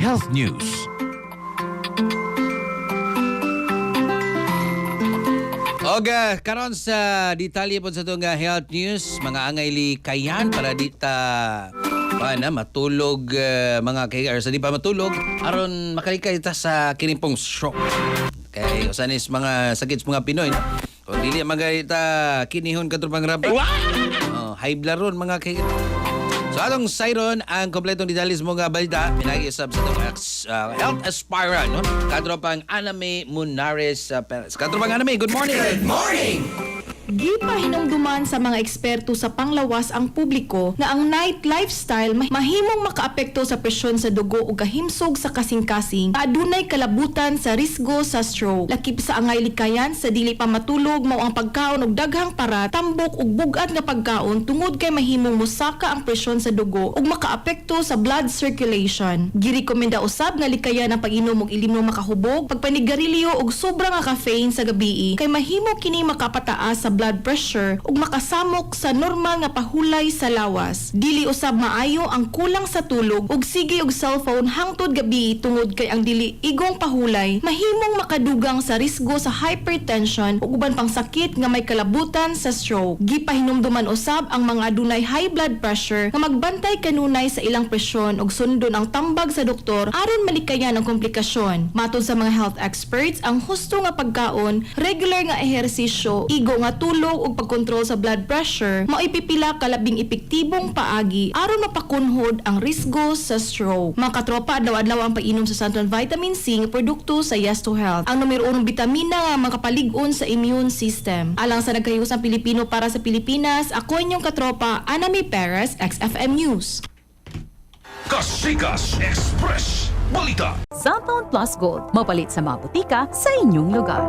Health News. Oga, karon sa detalye po sa itong health news, mga angay kayan para dita matulog mga kay sa di pa matulog aron makalikay ta sa kinimpong stroke. Kay usanis mga sakit sa mga Pinoy. Kung dili magayta kinihon katupang rabat. High blood ron mga kay. So atong sayron ang kompletong detalye mo nga balita pinag-iusab sa itong health aspirant, no? Katropang Aname Munares Perez. Katropang Aname, good morning! Good morning! Gipahinumduman sa mga eksperto sa panglawas ang publiko nga ang night lifestyle mahimong makaapekto sa presyon sa dugo ug kahimsog sa kasing-kasing adunay kalabutan sa risgo sa stroke. Lakip sa angay likayan sa dili pa matulog mao ang pagkaon og daghang para tambok ug bugat nga pagkaon tungod kay mahimong musaka ang presyon sa dugo ug makaapekto sa blood circulation. Girekomenda usab nga likayan ang pag-inom og ilim nga makahubog, pagpanigarilyo ug sobra nga caffeine sa gabii kay mahimo kini makapataas sa blood pressure ug makasamok sa normal nga pahulay sa lawas. Dili usab maayo ang kulang sa tulog ug sige og cellphone hangtod gabi tungod kay ang dili igong pahulay mahimong makadugang sa risgo sa hypertension ug uban pang sakit nga may kalabutan sa stroke. Gipahinumduman usab ang mga adunay high blood pressure nga magbantay kanunay sa ilang presyon ug sundon ang tambag sa doktor aron malikayan ang komplikasyon. Matod sa mga health experts, ang husto nga pagkaon, regular nga ehersisyo, igo nga tulog ug pagkontrol sa blood pressure mao ipipila ka labing epektibong paagi aron mapakunhod ang risgo sa stroke. Mga katropa, adlaw-adlaw ang pag-inom sa Santon Vitamin C nga produkto sa Yes to Health. Ang numero 1 bitamina nga makapalig-on sa immune system. Alang sa nagkahigos ang Pilipino para sa Pilipinas, ako inyong katropa, Aname Perez, XFM News. Kasikas Express Balita. Santon Plus Gold, mapalit sa mga butika sa inyong lugar.